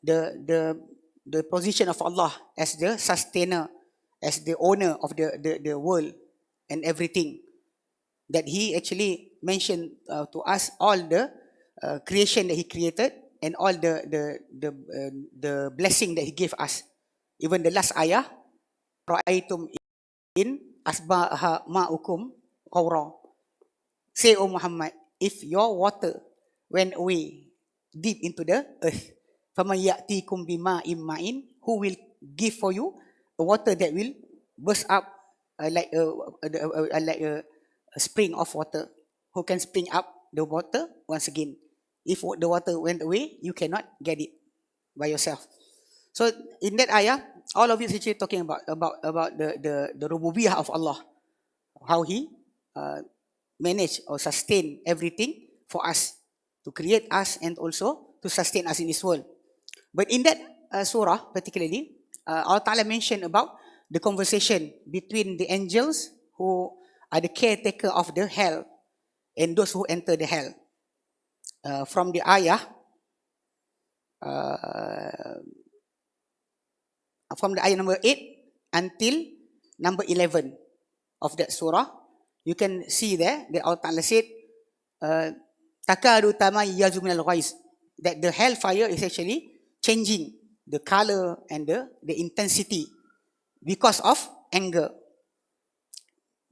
the position of Allah as the sustainer, as the owner of the world and everything. That He actually mentioned to us all the creation that He created and all the blessing that He gave us. Even the last ayah, Ra'aitum in asbaha ma'ukum qawra. Say, O Muhammad, if your water went away deep into the earth, faman ya'tikum bima'in ma'in, who will give for you a water that will burst up like a spring of water, who can spring up the water once again. If the water went away, you cannot get it by yourself. So in that ayah, all of it is actually talking about the rububiyah of Allah, how He manage or sustain everything for us, to create us and also to sustain us in this world. But in that surah particularly, Allah Ta'ala mentioned about the conversation between the angels who are the caretaker of the hell and those who enter the hell. From the ayah, from the ayah number 8 until number 11 of that surah, you can see there that Allah Ta'ala said, Takadu tamayyazu minal ghaiz, that the hellfire is actually changing the color and the intensity because of anger.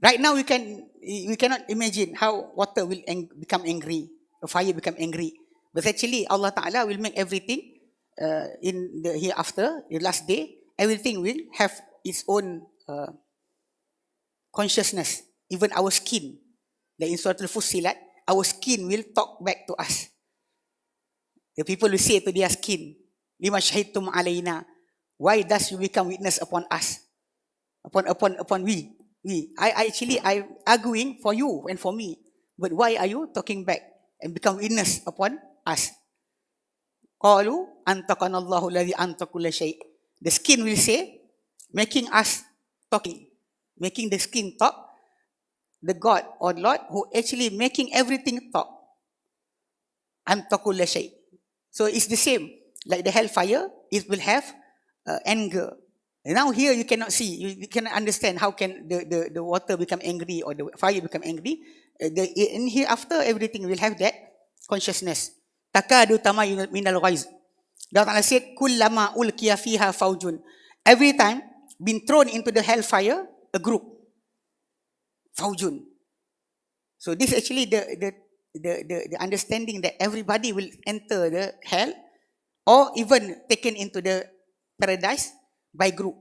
Right now we cannot imagine how water will become angry, or fire become angry. But actually Allah Ta'ala will make everything in the hereafter, the last day, everything will have its own consciousness. Even our skin, like in Surah Al-Fussilat, our skin will talk back to us. The people will say to their skin, Lima shahidtum alayna, why does you become witness upon us? Upon we. I'm arguing for you and for me. But why are you talking back and become witness upon us? Qalu antaqana Allahu alladhi antaqa kulla shay. The skin will say, making us talking, making the skin talk, the God or Lord who actually making everything talk. Antaqa kulla shay. So it's the same. Like the hellfire, it will have anger. And now here you cannot see, you cannot understand how can the water become angry or the fire become angry. In hereafter, everything will have that consciousness. Takadu tamayyu minal ghaiz. Allah Ta'ala said, Kullama ulkiya fiha faujun. Every time been thrown into the hellfire, a group. Faujun. So this is actually the understanding that everybody will enter the hell or even taken into the paradise by group.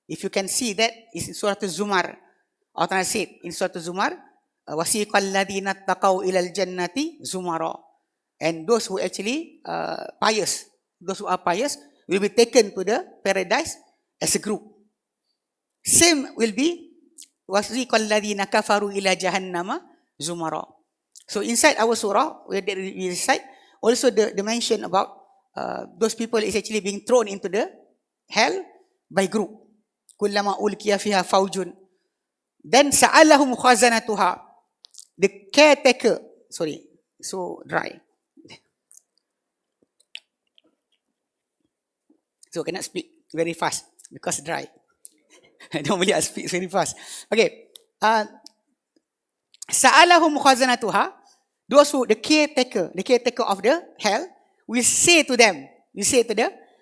If you can see that, it's in Surah Al-Zumar. Allah Ta'ala said in Surah Al-Zumar, wasiqal ladhina taqaw ilal jannati zumara. And those who actually pious, those who are pious, will be taken to the paradise as a group. Same will be wasiqal ladhina kafaru ila jahannama zumara. So inside our surah, where we recite, also the mention about those people is actually being thrown into the hell by group. Kullama ulkiya fiha faujun. Then sa'alahum khazanatuha. The caretaker, sorry, so dry. So I cannot speak very fast because dry. Normally I speak very fast. Okay. Sa'alahum khazanatuha. Those who, the caretaker of the hell, will say to them,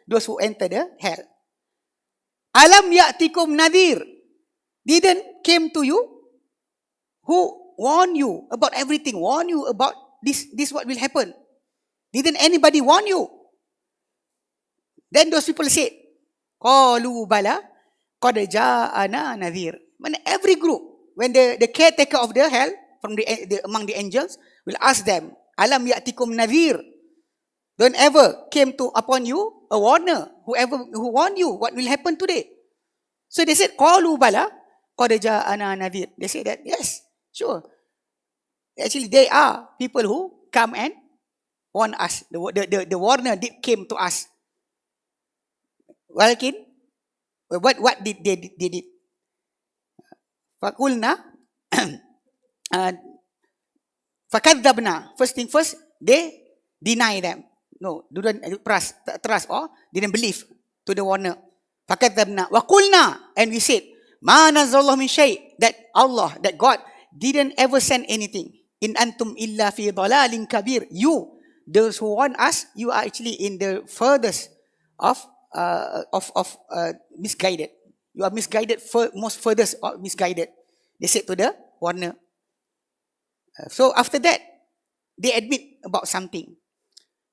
those who enter the hell, Alam ya'tikum nadir. Didn't came to you who warn you about everything, warn you about this what will happen. Didn't anybody warn you? Then those people said, Qalu bala qad ja'ana nadir. When every group, when the caretaker of the hell from among the angels will ask them, Alam ya'tikum nadir. Don't ever came upon you a warner, who warned you what will happen today. So they said, Qalu bala qad ja'ana nadir. They say that, yes, sure. Actually, they are people who come and warn us. The warner came to us. Walakin, what did they did? Fakulna, fakadzabna. First thing first, they deny them. didn't trust or didn't believe to the warner. Fakatabna wa qulna, and we said, ma nazzallahu min shay', that Allah, that God didn't ever send anything. In antum illa fi dalalin kabir. You, those who want us, you are actually in the furthest of misguided. You are misguided, most furthest misguided. They said to the warner. So after that, they admit about something.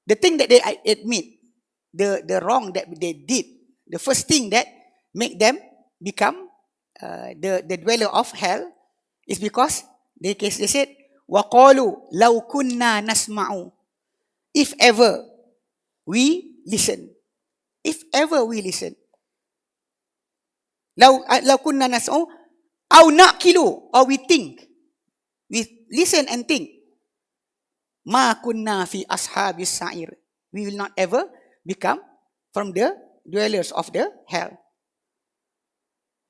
The thing that they admit, the wrong that they did, the first thing that make them become the dweller of hell is because they said, وَقَالُوا لَوْ كُنَّا نَسْمَعُ. If ever we listen. If ever we listen. لَوْ كُنَّا نَسْمَعُ أَوْ نَعْقِلُ, or we think. We listen and think. مَا كُنَّا فِي أَصْحَابِ السَّعِيرِ. We will not ever become from the dwellers of the hell.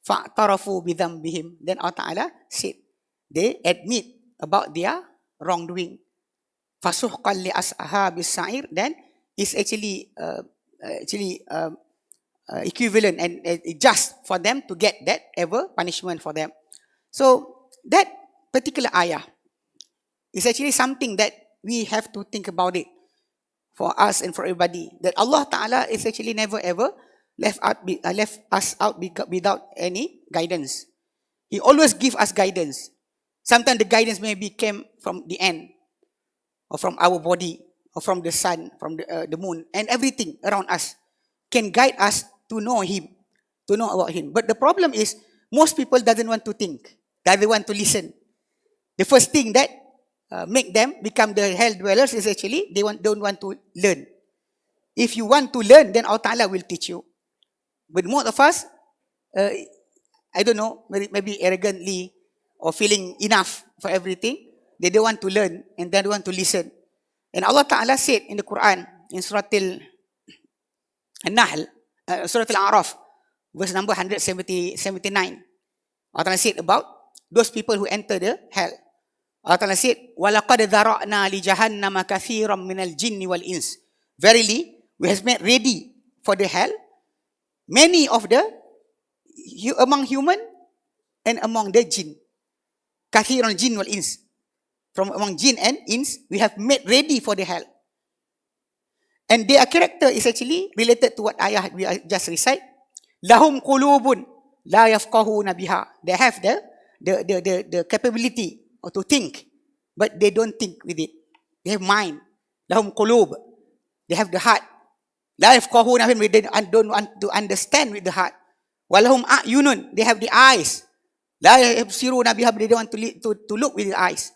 فَاعْتَرَفُوا بِذَنْبِهِمْ. Then Allah Ta'ala said, they admit about their wrongdoing. فَسُحْقًا لِأَصْحَابِ السَّعِيرِ. Then it's actually equivalent and just for them to get that ever punishment for them. So that particular ayah is actually something that we have to think about it for us and for everybody. That Allah Ta'ala is actually never ever left us out without any guidance. He always give us guidance. Sometimes the guidance maybe came from the end, or from our body, or from the sun, from the moon, and everything around us can guide us to know Him, to know about Him. But the problem is, most people doesn't want to think, doesn't want to listen. The first thing that make them become the hell dwellers is actually they don't want to learn. If you want to learn, then Allah Ta'ala will teach you. But most of us, I don't know, maybe arrogantly or feeling enough for everything, they don't want to learn and they don't want to listen. And Allah Ta'ala said in the Quran, in Surah Al-Nahl, Surah Al-A'raf, verse number 179, Allah Ta'ala said about those people who enter the hell. Allah Ta'ala said, وَلَقَدْ ذَرَعْنَا لِجَهَنَّمَ كَثِيرًا مِنَ الْجِنِّ وَالْإِنسِ. Verily, we have made ready for the hell many of the among human and among the jinn. Kathiran jinn wal ins. From among jinn and ins, we have made ready for the hell. And their character is actually related to what ayah we just recite. Lahum qulubun la yafqahuna biha. They have the capability to think, but they don't think with it. They have mind. Lahum qulub. They have the heart. La yafqahuna, they don't want to understand with the heart. Walahum a'yunun. They have the eyes. La yabsiruna biha. They don't want to look with the eyes.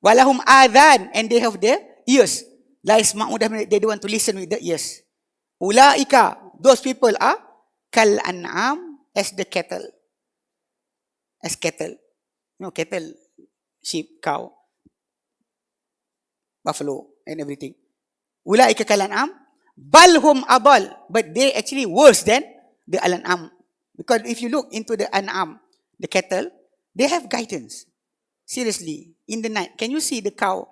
Walahum adhan. And they have the ears. La yasma'u. They don't want to listen with the ears. Ulaika. Those people are kal an'am, as the cattle. As cattle. You know, cattle, sheep, cow, buffalo, and everything. Ulaika kal an'am. Balhum adal. But they actually worse than the al-an'am. Because if you look into the an'am, the cattle, they have guidance. Seriously, in the night, can you see the cow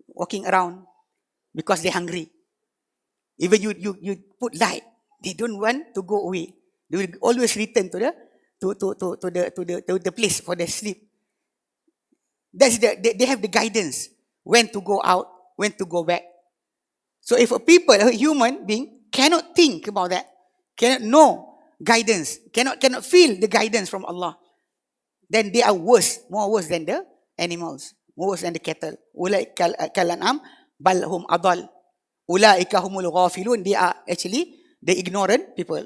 walking around because they're hungry? Even you put light, they don't want to go away. They will always return to the place for their sleep. They have the guidance when to go out, when to go back. So if a human being cannot think about that, cannot know guidance, cannot feel the guidance from Allah, then they are more worse than the animals, more worse than the cattle. Ulaika kal-an'am bal hum adal. Ulaika humul ghafilun. They are actually the ignorant people.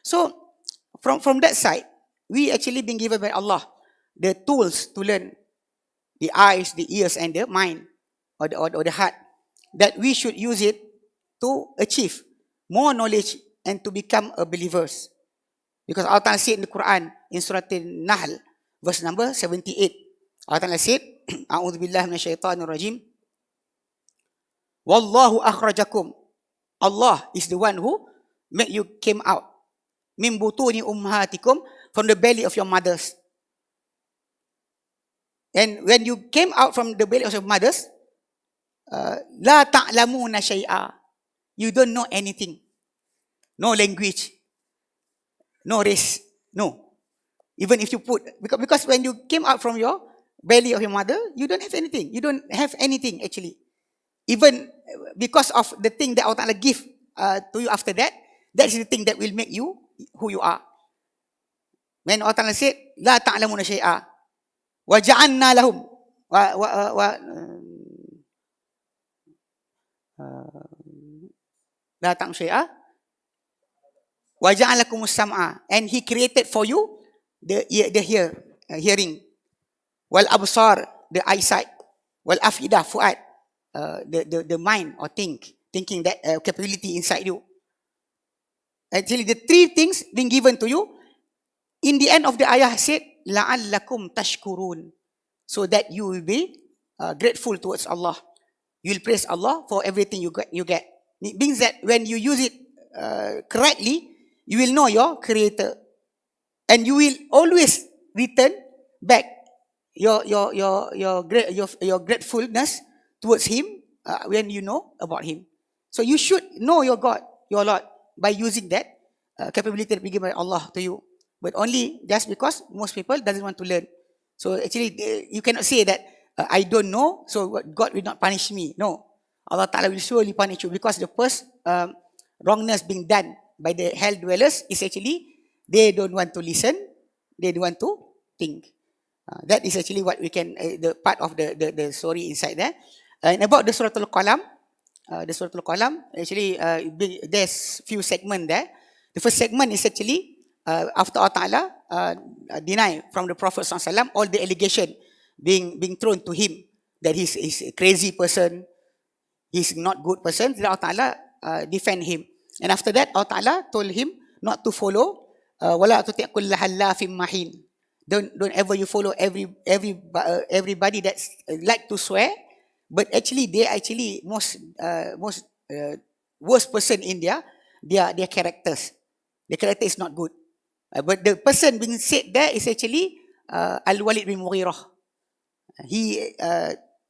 So from that side, we actually been given by Allah the tools to learn, the eyes, the ears, and the mind, or the heart, that we should use it to achieve more knowledge and to become a believers. Because Allah Ta'ala said in the Quran, in Surah Al-Nahl, verse number 78, Allah Ta'ala said, A'udhu billahi minasyaitanir rajim. Wallahu akhrajakum. Allah is the one who made you came out. Min butuni ummahatikum, from the belly of your mothers. And when you came out from the belly of your mothers, la ta'lamuna shay'a. You don't know anything. No language. No race. No. Even if you put, because when you came out from your belly of your mother, you don't have anything. You don't have anything actually. Even because of the thing that Allah Ta'ala give to you after that, that is the thing that will make you who you are. When Allah Ta'ala said, La ta'lamuna shay'a, wa ja'anna lahum, La ta'lam shay'a, wa ja'alakumus sam'a, and He created for you the hearing, wal absar, the eyesight, wal afidah, fuad, the mind or thinking that capability inside you. Actually, the three things being given to you. In the end of the ayah said, la'allakum tashkurun, so that you will be grateful towards Allah. You will praise Allah for everything you get. It means that when you use it correctly, you will know your Creator, and you will always return back your gratefulness towards Him when you know about Him. So you should know your God, your Lord, by using that capability given by Allah to you. But only just because most people doesn't want to learn. So actually, you cannot say that I don't know, so God will not punish me. No, Allah Ta'ala will surely punish you, because the first wrongness being done by the hell dwellers is actually they don't want to listen, they don't want to think. That is actually what we can, the part of the story inside there. And about the Surah Al-Qalam, actually there's few segments there. The first segment is actually after Allah Ta'ala deny from the Prophet SAW all the allegation being thrown to him that he's a crazy person, he's not good person. Then Allah Ta'ala defend him. And after that, Allah Ta'ala told him not to follow wala tuti' kulla hallafin mahin. Don't ever you follow everybody that's like to swear, but actually they actually most worst person in their characters. The character is not good. But the person being said there is actually Al-Walid bin Mughirah. He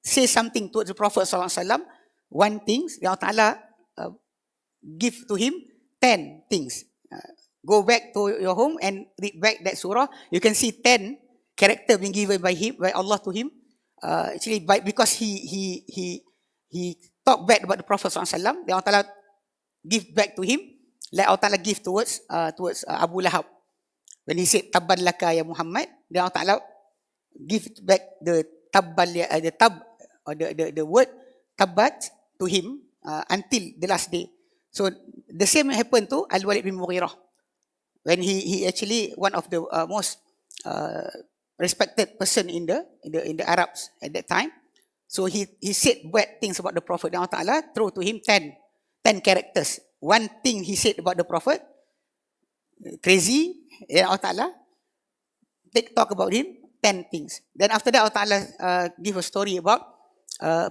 says something towards the Prophet SAW, one thing, Allah Ta'ala give to him 10 things. Go back to your home and read back that surah. You can see 10 character being given by Allah to him. Actually, because he talked bad about the Prophet SAW, Allah Ta'ala give back to him like Allah Ta'ala give towards Abu Lahab. When he said tabban laka ya Muhammad, then Allah Ta'ala give back the word tabbat to him until the last day. So the same happened to Al-Walid bin Mughirah, when he actually one of the most respected person in the Arabs at that time. So he said bad things about the Prophet. Then Allah Ta'ala throw to him 10 characters. One thing he said about the Prophet, crazy. And Allah Ta'ala talk about him 10 things. Then after that, Allah Ta'ala give a story about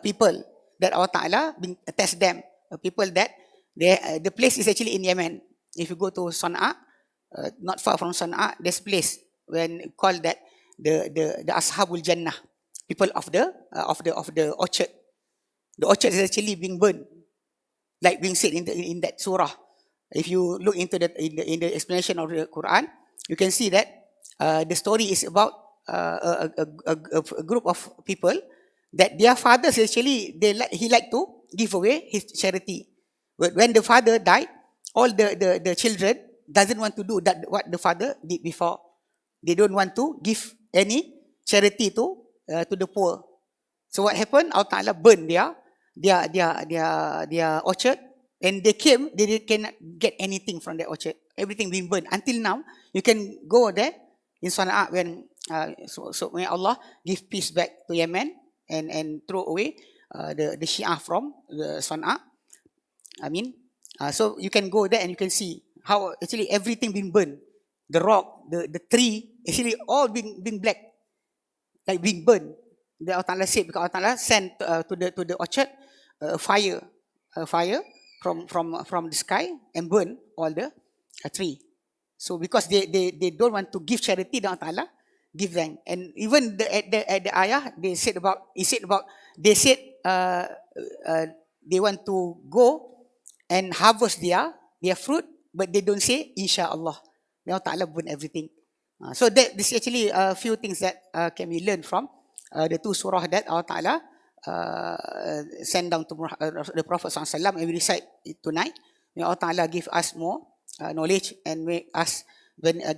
people that Allah Ta'ala test them. People that the place is actually in Yemen. If you go to Sana'a, not far from Sana'a, there's a place when called that the Ashabul Jannah, people of the orchard. The orchard is actually being burned, like being said in that surah. If you look into in the explanation of the Quran, you can see that the story is about a group of people that their fathers actually he liked to give away his charity. But when the father died, all the children doesn't want to do that what the father did before. They don't want to give any charity to the poor. So what happened? Allah Ta'ala burned their orchard, and they cannot get anything from the orchard. Everything being burned. Until now, you can go there in Sana'a when may Allah give peace back to Yemen and throw away the Shia from the Sana'a. So you can go there and you can see how actually everything being burned. The rock, the tree, actually all being black, like being burned. The Allah Ta'ala said, because Allah Ta'ala sent to the orchard a fire from the sky and burn all the tree. So because they don't want to give charity, then Allah Ta'ala give them. And even at the ayah, they said they want to go and harvest their fruit, but they don't say insya-Allah. Allah Ta'ala burn everything. So this is actually a few things that can be learned from the two surah that Allah Ta'ala send down to the Prophet SAW, and we recite it tonight. May Allah Ta'ala give us more knowledge and make us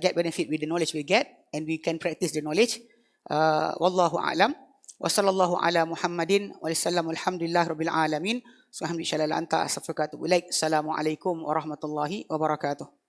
get benefit with the knowledge we get, and we can practice the knowledge. Wallahu a'lam. Wa sallallahu ala Muhammadin wa sallam, alhamdulillah rabbil alamin. Subhanallah anta astaghfiruka wa atubu ilaik. Assalamualaikum warahmatullahi wabarakatuh.